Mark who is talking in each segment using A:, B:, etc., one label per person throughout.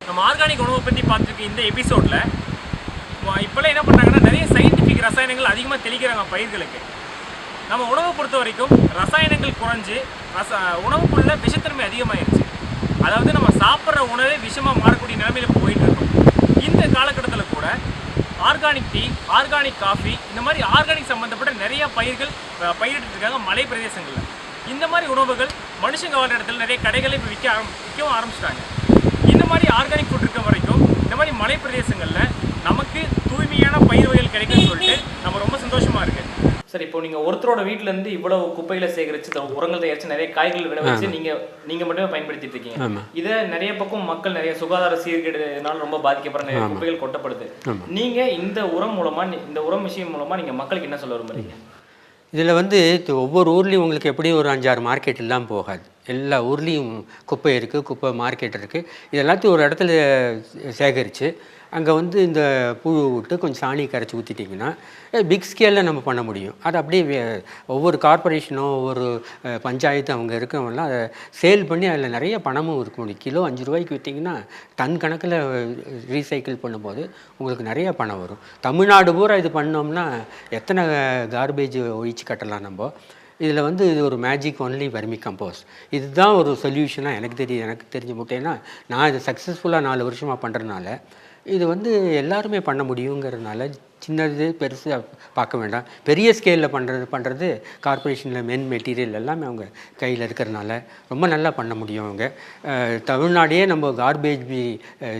A: நம்ம ஆர்கானிக் உணவை பற்றி பார்த்துருக்க இந்த எபிசோடில் இப்போல்லாம் என்ன பண்ணுறாங்கன்னா நிறைய சயின்டிஃபிக் ரசாயனங்கள் அதிகமாக தெளிக்கிறாங்க பயிர்களுக்கு. நம்ம உணவை பொறுத்த வரைக்கும் ரசாயனங்கள் குறைஞ்சி உணவுக்குள்ள விஷத்தன்மை அதிகமாகிடுச்சு. அதாவது நம்ம சாப்பிட்ற உணவே விஷமாக மாறக்கூடிய நிலைமையில் போயிட்டு இருக்கோம். இந்த காலகட்டத்தில் கூட ஆர்கானிக் டீ, ஆர்கானிக் காஃபி, இந்த மாதிரி ஆர்கானிக் சம்மந்தப்பட்ட நிறைய பயிர்கள் பயிரிட்டு இருக்காங்க மலை பிரதேசங்களில். இந்த மாதிரி உணவுகள் மனுஷங்க வாழ்ற இடத்துல நிறைய கடைகளை இப்போ விற்கவும் ஆரம்பிச்சிட்டாங்க. இந்த மாதிரி ஆர்கானிக் ஃபுட் இருக்க வரைக்கும் இந்த மாதிரி மலை பிரதேசங்களில் நமக்கு தூய்மையான பயிர் வகைகள் கிடைக்குன்னு சொல்லிட்டு நம்ம ரொம்ப சந்தோஷமாக இருக்குது. சார், இப்போ நீங்கள் ஒருத்தரோட வீட்டிலேருந்து இவ்வளவு குப்பைகளை சேகரித்து உரங்கள் தயாரித்து நிறைய காய்கறிகள் விளை வச்சு நீங்கள் மட்டுமே பயன்படுத்திட்டு இருக்கீங்க. இதை நிறைய பக்கம் மக்கள் நிறைய சுகாதார சீர்கேடுனால ரொம்ப பாதிக்கப்படுற நிறைய குப்பைகள் கொட்டப்படுது. நீங்கள் இந்த உரம் மூலமாக, இந்த உரம் விஷயம் மூலமாக நீங்கள் மக்களுக்கு என்ன சொல்ல விரும்புறீங்க?
B: இதில் ஒவ்வொரு ஊர்லேயும் உங்களுக்கு எப்படியும் ஒரு 5-6 மார்க்கெட் இல்லாமல் போகாது. எல்லா ஊர்லேயும் குப்பை இருக்குது, குப்பை மார்க்கெட் இருக்குது. இது எல்லாத்தையும் ஒரு இடத்துல சேகரித்து அங்கே இந்த புழு விட்டு கொஞ்சம் சாணி கரைச்சி ஊற்றிட்டிங்கன்னா பிக் ஸ்கேலில் நம்ம பண்ண முடியும். அது அப்படியே ஒவ்வொரு கார்பரேஷனோ ஒவ்வொரு பஞ்சாயத்து அவங்க இருக்கவங்கலாம் அதை சேல் பண்ணி அதில் நிறைய பணமும் இருக்க முடியும். கிலோ 5 ரூபாய்க்கு விற்றிங்கன்னா டன் கணக்கில் ரீசைக்கிள் பண்ணும்போது உங்களுக்கு நிறைய பணம் வரும். தமிழ்நாடு பூரா இது பண்ணோம்னா எத்தனை கார்பேஜ் ஒழிச்சு கட்டலாம் நம்ம. இதில் இது ஒரு மேஜிக் ஒன்லி வர்மி கம்போஸ்ட். இதுதான் ஒரு சொல்யூஷனாக எனக்கு தெரிஞ்ச முட்டைன்னா நான் இது சக்ஸஸ்ஃபுல்லாக 4 வருஷமாக பண்ணுறதுனால இது எல்லாருமே பண்ண முடியுங்கிறதுனால சின்னது பெருசு பார்க்க வேண்டாம். பெரிய ஸ்கேலில் பண்ணுறது கார்பரேஷனில் மெட்டீரியல் எல்லாமே அவங்க கையில் இருக்கிறதுனால ரொம்ப நல்லா பண்ண முடியும். அவங்க தமிழ்நாடையே நம்ம கார்பேஜ்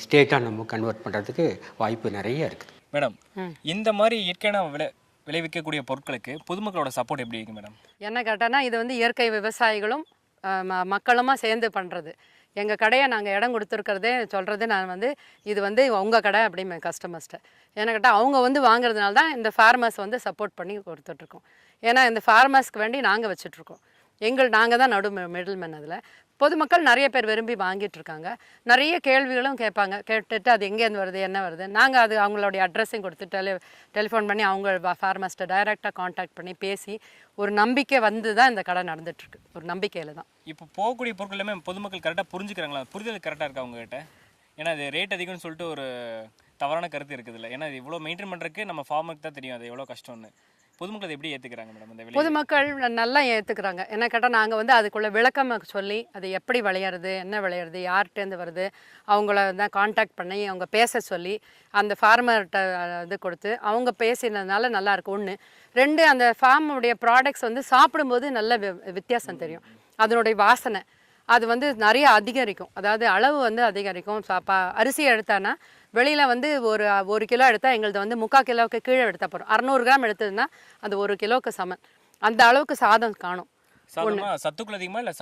B: ஸ்டேட்டாக நம்ம கன்வெர்ட் பண்ணுறதுக்கு வாய்ப்பு நிறைய இருக்குது.
A: மேடம், இந்த மாதிரி இயற்கையான விளைவிக்கக்கூடிய பொருட்களுக்கு பொதுமக்களோட சப்போர்ட் எப்படி இருக்குது மேடம்?
C: என்ன கேட்டால் இது இயற்கை விவசாயிகளும் மக்களுமா சேர்ந்து பண்ணுறது. எங்கள் கடையை நாங்கள் இடம் கொடுத்துருக்கிறதே சொல்கிறது நான் இது உங்கள் கடை அப்படிமே கஸ்டமர்ஸ்ட்டை. ஏன்னா கேட்டால் அவங்க வாங்குறதுனால தான் இந்த ஃபார்மர்ஸ் சப்போர்ட் பண்ணி கொடுத்துட்ருக்கோம். ஏன்னா இந்த ஃபார்மர்ஸ்க்கு வேண்டி நாங்கள் வச்சுட்ருக்கோம். நாங்கள் தான் மிடில்மேன். அதில் பொதுமக்கள் நிறைய பேர் விரும்பி வாங்கிட்டுருக்காங்க. நிறைய கேள்விகளும் கேட்பாங்க. கேட்டுட்டு அது எங்கேருந்து வருது, என்ன வருது, நாங்கள் அது அவங்களுடைய அட்ரஸையும் கொடுத்து டெலிஃபோன் பண்ணி அவங்க ஃபார்மர்ஸ்ட்டை டைரெக்டாக காண்டாக்ட் பண்ணி பேசி ஒரு நம்பிக்கை தான் இந்த கடை நடந்துகிட்ருக்கு. ஒரு நம்பிக்கையில் தான்
A: இப்போ போகக்கூடிய பொருட்கள் எல்லாமே பொதுமக்கள் கரெக்டாக புரிஞ்சுக்கிறாங்களா? புரிதல் கரெக்டாக இருக்கா அவங்ககிட்ட? ஏன்னா அது ரேட் அதிகம்னு சொல்லிட்டு ஒரு தவறான கருத்து இருக்குது இல்லை? ஏன்னா இது இவ்வளோ மெயின்டைன் பண்ணுறதுக்கு நம்ம ஃபார்மருக்கு தான் தெரியும் அது எவ்வளோ கஷ்டம்னு. பொதுமக்கள் எப்படி ஏற்றுக்கிறாங்க மேடம்? இந்த
C: பொதுமக்கள் நல்லா ஏற்றுக்கிறாங்க. என்ன கேட்டால் நாங்கள் அதுக்குள்ளே விளக்கம் சொல்லி அது எப்படி விளையிறது, என்ன விளையிறது, யார்கிட்டேருந்து வருது, அவங்கள தான் காண்டாக்ட் பண்ணி அவங்க பேச சொல்லி அந்த ஃபார்மர்கிட்ட இது கொடுத்து அவங்க பேசினதுனால நல்லாயிருக்கு. 1. 2, அந்த ஃபார்முடைய ப்ராடக்ட்ஸ் சாப்பிடும்போது நல்ல வித்தியாசம் தெரியும். அதனுடைய வாசனை அது நிறைய அதிகரிக்கும். அதாவது அளவு அதிகரிக்கும். அரிசி எடுத்தான்னா வெளியில் ஒரு கிலோ எடுத்தால் எங்களது 3/4 கிலோவுக்கு கீழே எடுத்தால் போகிறோம். 600 கிராம் எடுத்ததுன்னா அது 1 கிலோவுக்கு சமன். அந்த அளவுக்கு சாதம் காணும்.
A: சத்துக்கள் அதிகமாக இல்லை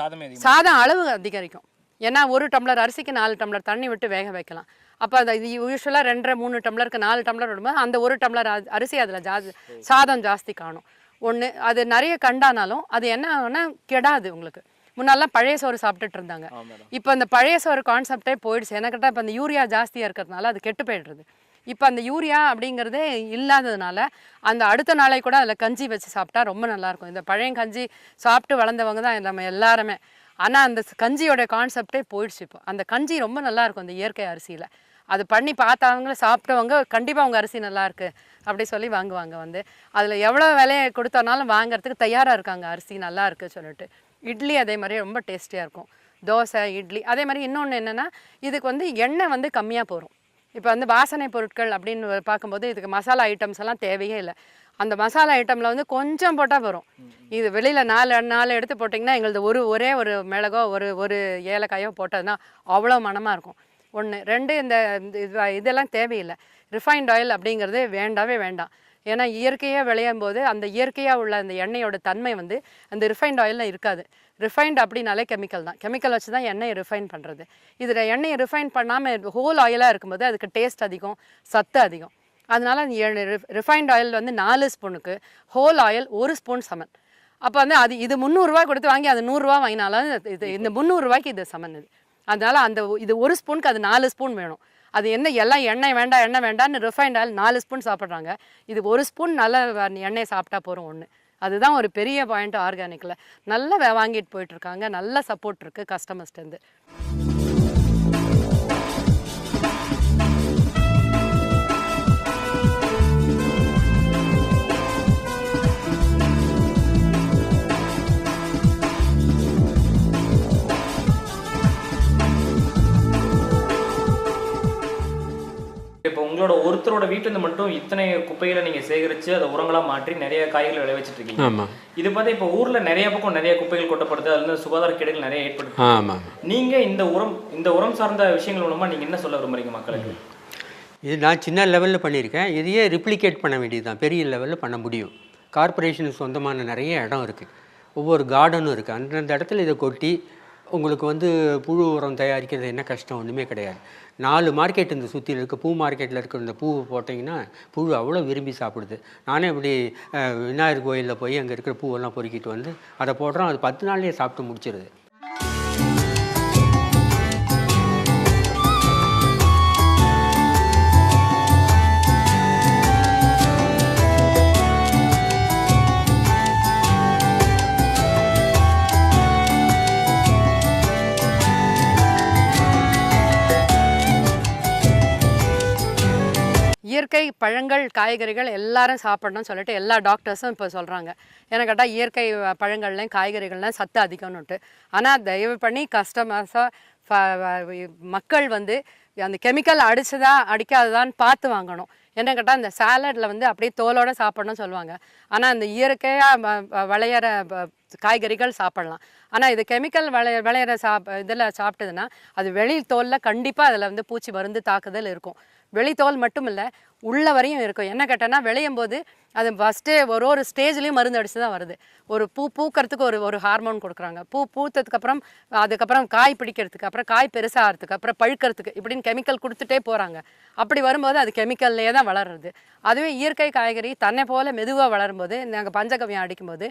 C: சாதம் அளவு அதிகரிக்கும். ஏன்னா 1 டம்ளர் அரிசிக்கு 4 டம்ளர் தண்ணி விட்டு வேக வைக்கலாம். அப்போ அது யூஸ்வலாக 2-3 டம்ளருக்கு 4 டம்ளர் விடும்போது அந்த 1 டம்ளர் அரிசி அதில் சாதம் ஜாஸ்தி காணும். 1 அது நிறைய கண்டானாலும் அது என்ன கெடாது. உங்களுக்கு முன்னாலாம் பழைய சோறு சாப்பிட்டுட்டு இருந்தாங்க. இப்போ அந்த பழைய சோறு கான்செப்டே போயிடுச்சு. என்ன கேட்டால் இப்போ அந்த யூரியா ஜாஸ்தியாக இருக்கிறதுனால அது கெட்டு போயிடுறது. இப்போ அந்த யூரியா அப்படிங்கிறதே இல்லாததுனால அந்த அடுத்த நாளை கூட அதில் கஞ்சி வச்சு சாப்பிட்டா ரொம்ப நல்லாயிருக்கும். இந்த பழைய கஞ்சி சாப்பிட்டு வளர்ந்தவங்க தான் நம்ம எல்லாருமே. ஆனால் அந்த கஞ்சியோட கான்செப்டே போயிடுச்சு. இப்போ அந்த கஞ்சி ரொம்ப நல்லாயிருக்கும் இந்த இயற்கை அரிசியில். அது பண்ணி பார்த்தவங்கள சாப்பிட்டவங்க கண்டிப்பாக அவங்க அரிசி நல்லாயிருக்கு அப்படி சொல்லி வாங்குவாங்க. அதில் எவ்வளோ விலையை கொடுத்தோனாலும் வாங்குறதுக்கு தயாராக இருக்காங்க அரிசி நல்லா இருக்குது சொல்லிட்டு. இட்லி அதே மாதிரி ரொம்ப டேஸ்டியாக இருக்கும். தோசை, இட்லி அதே மாதிரி. இன்னொன்று என்னென்னா இதுக்கு எண்ணெய் கம்மியாக போகும். இப்போ வாசனை பொருட்கள் அப்படின்னு பார்க்கும்போது இதுக்கு மசாலா ஐட்டம்ஸ் எல்லாம் தேவையே இல்லை. அந்த மசாலா ஐட்டமில் கொஞ்சம் போட்டால் வரும். இது வெளியில் 4 எடுத்து போட்டிங்கன்னா எங்களது ஒரே ஒரு மிளகோ ஒரு ஏலக்காயோ போட்டதுன்னா அவ்வளோ மணமாக இருக்கும். 1. 2 இந்த இதெல்லாம் தேவையில்லை. ரிஃபைன்ட் ஆயில் அப்படிங்கிறது வேண்டாவே வேண்டாம். ஏன்னா இயற்கையாக விளையும் போது அந்த இயற்கையாக உள்ள அந்த எண்ணெயோட தன்மை அந்த ரிஃபைன்ட் ஆயிலில் இருக்காது. ரிஃபைன்ட் அப்படின்னாலே கெமிக்கல் தான். கெமிக்கல் வச்சு தான் எண்ணெயை ரிஃபைன் பண்ணுறது. இதில் எண்ணெயை ரிஃபைன் பண்ணாமல் ஹோல் ஆயிலாக இருக்கும்போது அதுக்கு டேஸ்ட் அதிகம், சத்து அதிகம். அதனால் ரிஃபைன்ட் ஆயில் 4 ஸ்பூனுக்கு ஹோல் ஆயில் 1 ஸ்பூன் சமன். அப்போ அது இது 300 ரூபா கொடுத்து வாங்கி அது 100 ரூபா வாங்கினாலும் இந்த 300 ரூபாய்க்கு இது சமன். அதனால் இது 1 ஸ்பூனுக்கு அது 4 ஸ்பூன் வேணும். அது எல்லாம் எண்ணெய் வேண்டான்னு ரிஃபைண்ட் ஆயில் 4 ஸ்பூன் சாப்பிட்றாங்க. இது 1 ஸ்பூன் நல்ல எண்ணெய் சாப்பிட்டா போகிறோம். 1 அதுதான் ஒரு பெரிய பாயிண்ட் ஆர்கானிக்கில். நல்லா வாங்கிட்டு போயிட்டுருக்காங்க. நல்ல சப்போர்ட் இருக்குது கஸ்டமர்ஸ்டேருந்து.
A: உங்களோட ஒருத்தரோட வீட்டிலேருந்து மட்டும் இத்தனை குப்பைகளை நீங்கள் சேகரித்து அதை உரங்களாக மாற்றி நிறைய காய்களை விளைவிச்சிட்டு இருக்கீங்க.
B: ஆமாம்.
A: இது பார்த்தா இப்போ ஊரில் நிறைய பக்கம் நிறைய குப்பைகள் கொட்டப்படுது, அதுலேருந்து சுகாதார கேடுகள் நிறைய ஏற்படுது.
B: ஆமாம்.
A: நீங்கள் இந்த உரம் சார்ந்த விஷயங்கள் மூலமாக நீங்கள் என்ன சொல்ல விரும்புறீங்க மக்களுக்கு?
B: இது நான் சின்ன லெவலில் பண்ணியிருக்கேன். இதையே ரிப்ளிகேட் பண்ண வேண்டியது தான், பெரிய லெவலில் பண்ண முடியும். கார்பரேஷனுக்கு சொந்தமான நிறைய இடம் இருக்குது, ஒவ்வொரு கார்டனும் இருக்குது. அந்தந்த இடத்துல இதை கொட்டி உங்களுக்கு வந்து புழு உரம் தயாரிக்கிறது என்ன கஷ்டம், ஒன்றுமே கிடையாது. 4 மார்க்கெட் இந்த சுற்றியில் இருக்குது. பூ மார்க்கெட்டில் இருக்கிற இந்த பூவை போட்டிங்கன்னா புழு அவ்வளோ விரும்பி சாப்பிடுது. நானே இப்படி விநாயகர் கோயிலில் போய் அங்கே இருக்கிற பூவெல்லாம் பொறுக்கிட்டு வந்து அதை போடுறோம், அது 10 நாள்லேயே சாப்பிட்டு முடிச்சிருது.
C: இயற்கை பழங்கள் காய்கறிகள் எல்லாரும் சாப்பிடணும்னு சொல்லிட்டு எல்லா டாக்டர்ஸும் இப்போ சொல்கிறாங்க. ஏன்னா கேட்டால் இயற்கை பழங்கள்லையும் காய்கறிகள்லாம் சத்து அதிகம்னுட்டு. ஆனால் தயவு பண்ணி மக்கள் வந்து அந்த கெமிக்கல் அடிச்சதா அடிக்காததான்னு பார்த்து வாங்கணும். என்ன கேட்டால் இந்த சாலடில் வந்து அப்படியே தோலோடு சாப்பிடணும்னு சொல்லுவாங்க. ஆனால் அந்த இயற்கையாக விளையிற காய்கறிகள் சாப்பிடலாம். ஆனால் இது கெமிக்கல் விளையிற இதில் சாப்பிட்டதுன்னா அது வெளி தோலில் கண்டிப்பாக அதில் வந்து பூச்சி மருந்து தாக்குதல் இருக்கும். வெளித்தோல் மட்டும் இல்லை, உள்ள வரையும் இருக்கும். என்ன கேட்டேன்னா விளையும் போது அது ஃபஸ்ட்டே ஒரு ஸ்டேஜ்லேயும் மருந்து அடித்து தான் வருது. ஒரு பூக்கிறதுக்கு ஒரு ஹார்மோன் கொடுக்குறாங்க. பூத்ததுக்கப்புறம் அதுக்கப்புறம் காய் பிடிக்கிறதுக்கு, அப்புறம் காய் பெருசாகிறதுக்கு, அப்புறம் பழுக்கிறதுக்கு, இப்படின்னு கெமிக்கல் கொடுத்துட்டே போகிறாங்க. அப்படி வரும்போது அது கெமிக்கல்லே தான் வளருது. அதுவே இயற்கை காய்கறி தன்னை போல் மெதுவாக வளரும்போது, நாங்கள் பஞ்சகவ்யம் அடிக்கும்போது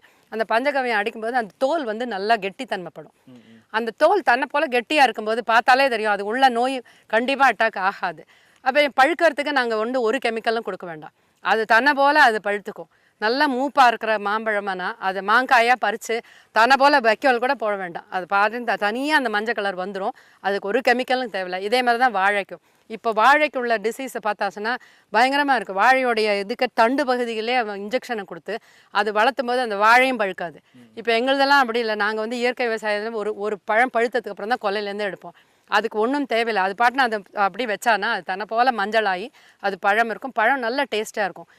C: அந்த தோல் வந்து நல்லா கெட்டித்தன்மைப்படும். அந்த தோல் தன்னை போல் கெட்டியாக இருக்கும்போது பார்த்தாலே தெரியும் அது உள்ள நோய் கண்டிப்பாக அட்டாக் ஆகாது. அப்போ பழுக்கிறதுக்கு நாங்கள் ஒரு கெமிக்கலும் கொடுக்க வேண்டாம், அது தன்னை போல் அது பழுத்துக்கும். நல்லா மூப்பாக இருக்கிற மாம்பழமானா அதை மாங்காயாக பறித்து தன்னை போல் வைக்கோல் கூட போட வேண்டாம், அது பார்த்து தனியாக அந்த மஞ்சள் கலர் வந்துடும். அதுக்கு ஒரு கெமிக்கலும் தேவையில்லை. இதே மாதிரி தான் வாழைக்கும். இப்போ வாழைக்கு உள்ள டிசீஸை பார்த்தாச்சுன்னா பயங்கரமாக இருக்குது. வாழையோடைய இதுக்கு தண்டு பகுதியிலே இன்ஜெக்ஷனை கொடுத்து அது வளர்த்தும் போது அந்த வாழையும் பழுக்காது. இப்போ எங்களுதெல்லாம் அப்படி இல்லை. நாங்கள் வந்து இயற்கை விவசாயத்தில் ஒரு பழம் பழுத்ததுக்கு அப்புறம் தான் கொல்லையிலேருந்து எடுப்போம். அதுக்கு ஒன்றும் தேவையில்லை. அது பாட்டுனா அதை அப்படி வச்சானா அது தன்னை போல் மஞ்சளாகி அது பழம் இருக்கும். பழம் நல்ல டேஸ்ட்டாக இருக்கும்.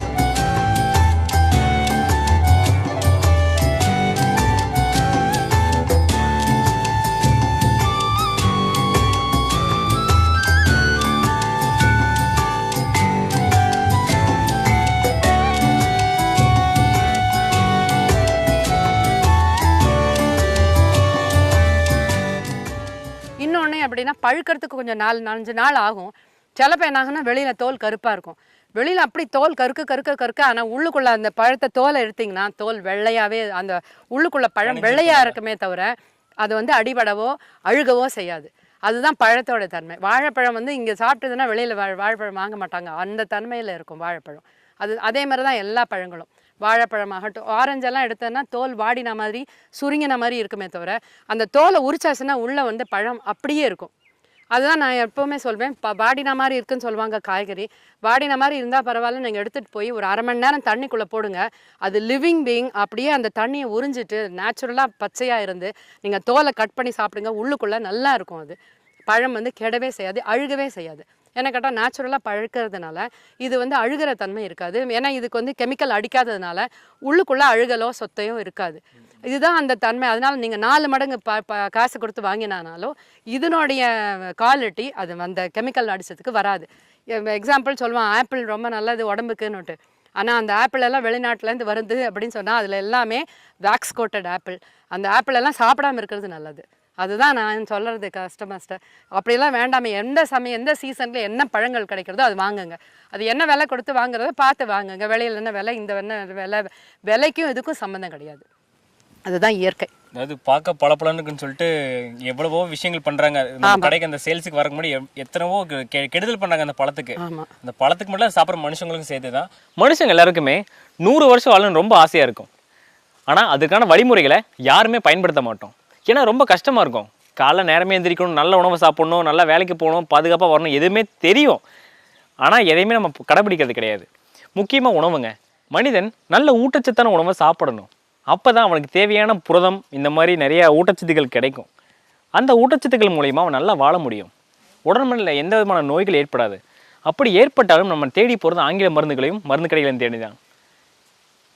C: இன்னொன்று அப்படின்னா பழுக்கிறதுக்கு கொஞ்சம் 4-5 நாள் ஆகும். சிலப்போ என்ன ஆகுன்னா வெளியில் தோல் கருப்பாக இருக்கும். வெளியில் அப்படி தோல் கருக்க ஆனால் உள்ளுக்குள்ளே அந்த பழத்தை தோலை எடுத்திங்கன்னா தோல் வெள்ளையாகவே அந்த உள்ளுக்குள்ளே பழம் வெள்ளையாக இருக்குமே தவிர அது வந்து அடிபடவோ அழுகவோ செய்யாது. அதுதான் பழத்தோட தன்மை. வாழைப்பழம் வந்து இங்கே சாப்பிட்டதுன்னா வெளியில் வாழைப்பழம் வாங்க மாட்டாங்க, அந்த தன்மையில் இருக்கும் வாழைப்பழம். அதே மாதிரி தான் எல்லா பழங்களும். வாழைப்பழமாகட்டும், ஆரஞ்செல்லாம் எடுத்தோன்னா தோல் வாடின மாதிரி சுருங்கின மாதிரி இருக்குமே தவிர அந்த தோலை உரிச்சாச்சுன்னா உள்ளே வந்து பழம் அப்படியே இருக்கும். அதுதான் நான் எப்போவுமே சொல்வேன், வாடின மாதிரி இருக்குன்னு சொல்லுவாங்க காய்கறி. வாடின மாதிரி இருந்தால் பரவாயில்ல, நீங்கள் எடுத்துகிட்டு போய் ஒரு 1/2 மணி நேரம் தண்ணிக்குள்ளே போடுங்க. அது லிவிங் பீயிங் அப்படியே அந்த தண்ணியை உறிஞ்சிட்டு நேச்சுரலாக பச்சையாக இருந்து நீங்கள் தோலை கட் பண்ணி சாப்பிடுங்க. உள்ளுக்குள்ளே நல்லா இருக்கும். அது பழம் வந்து கெடவே செய்யாது, அழுகவே செய்யாது. ஏன்னா கேட்டால் நேச்சுரலாக பழுக்கிறதுனால இது வந்து அழுகிற தன்மை இருக்காது. ஏன்னா இதுக்கு வந்து கெமிக்கல் அடிக்காததுனால உள்ளுக்குள்ளே அழுகலோ சொத்தையோ இருக்காது. இதுதான் அந்த தன்மை. அதனால் நீங்கள் 4 மடங்கு காசு கொடுத்து வாங்கினாலும் இதனுடைய குவாலிட்டி அது அந்த கெமிக்கல் அடித்ததுக்கு வராது. எக்ஸாம்பிள் சொல்லுவான், ஆப்பிள் ரொம்ப நல்லது உடம்புக்குன்னுட்டு. ஆனால் அந்த ஆப்பிள் எல்லாம் வெளிநாட்டிலேருந்து வருது அப்படின்னு சொன்னால் அதில் எல்லாமே வேக்ஸ் கோட்டட் ஆப்பிள். அந்த ஆப்பிள் எல்லாம் சாப்பிடாமல் இருக்கிறது நல்லது. அதுதான் நான் சொல்கிறது கஸ்டமர்ஸ்ட்டை. அப்படிலாம் வேண்டாமே. எந்த சீசனில் என்ன பழங்கள் கிடைக்கிறதோ அது வாங்குங்க. அது என்ன விலை கொடுத்து வாங்குறதோ பார்த்து வாங்குங்க. விலையில் என்ன விலை, இந்த என்ன விலைக்கும் இதுக்கும் சம்மந்தம் கிடையாது. அதுதான் இயற்கை.
A: அதாவது பார்க்க பழப்பழன்னு சொல்லிட்டு எவ்வளவோ விஷயங்கள் பண்றாங்க. கடைக்கு அந்த சேல்ஸுக்கு வர முன்னாடி எத்தனவோ கெடுதல் பண்றாங்க அந்த பழத்துக்கு. அந்த பழத்துக்கு மட்டும் சாப்பிட்ற மனுஷங்களுக்கும் சேர்த்து தான். மனுஷங்க எல்லாருக்குமே 100 வருஷம் வாழணும்னு ரொம்ப ஆசையா இருக்கும். ஆனால் அதுக்கான வழிமுறைகளை யாருமே பயன்படுத்த மாட்டோம். ஏன்னா ரொம்ப கஷ்டமாக இருக்கும். காலைல நேரமே எந்திரிக்கணும், நல்ல உணவை சாப்பிடணும், நல்லா வேலைக்கு போகணும், பாதுகாப்பாக வரணும், எதுவுமே தெரியும். ஆனால் எதையுமே நம்ம கடைப்பிடிக்கிறது கிடையாது. முக்கியமாக உணவுங்க. மனிதன் நல்ல ஊட்டச்சத்தான உணவை சாப்பிடணும். அப்போ தான் அவனுக்கு தேவையான புரதம், இந்த மாதிரி நிறைய ஊட்டச்சத்துக்கள் கிடைக்கும். அந்த ஊட்டச்சத்துக்கள் மூலிமா அவன் நல்லா வாழ முடியும். உடம்புல எந்த விதமான நோய்கள் ஏற்படாது.
D: அப்படி ஏற்பட்டாலும் நம்ம தேடி போகிறது ஆங்கில மருந்துகளையும் மருந்து கடைகளையும் தேடி தான்.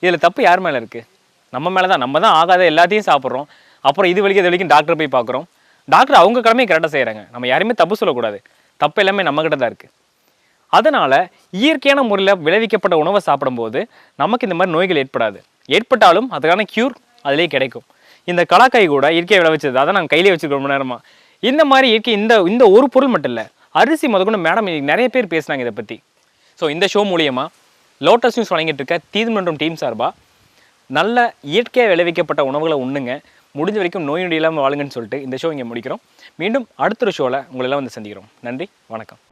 D: இதில் தப்பு யார் மேலே இருக்குது? நம்ம மேலே தான். நம்ம தான் ஆகாத எல்லாத்தையும் சாப்பிட்றோம். அப்புறம் இது வரைக்கும் டாக்டர் போய் பார்க்குறோம். டாக்டர் அவங்க கடமையை கரெக்டாக செய்கிறாங்க. நம்ம யாருமே தப்பு சொல்லக்கூடாது. தப்பு எல்லாமே நம்மக்கிட்ட தான் இருக்குது. அதனால் இயற்கையான முறையில் விளைவிக்கப்பட்ட உணவை சாப்பிடும்போது நமக்கு இந்த மாதிரி நோய்கள் ஏற்படாது. ஏற்பட்டாலும் அதுக்கான க்யூர் அதிலே கிடைக்கும். இந்த கலாக்காய் கூட இயற்கையை விளைவிச்சது. அதை நாங்கள் கையிலே வச்சுருக்கோம் ரொம்ப நேரமாக. இந்த மாதிரி இயற்கை இந்த ஒரு பொருள் மட்டும் இல்லை, அரிசி முதற்கொண்டு மேடம் நிறைய பேர் பேசுனாங்க இதை பற்றி. ஸோ இந்த ஷோ மூலியமாக லோட்டஸ் நியூஸ் வழங்கிட்டு இருக்க தீர்மன்றம் டீம் சார்பாக நல்ல இயற்கையாக விளைவிக்கப்பட்ட உணவுகளை உண்ணுங்க, முடிஞ்ச வரைக்கும் நோய் நொடி இல்லாமல் வாழுங்கன்னு சொல்லிட்டு இந்த ஷோ இங்கே முடிக்கிறோம். மீண்டும் அடுத்த ஒரு ஷோவில் உங்களெல்லாம் வந்து சந்திக்கிறோம். நன்றி, வணக்கம்.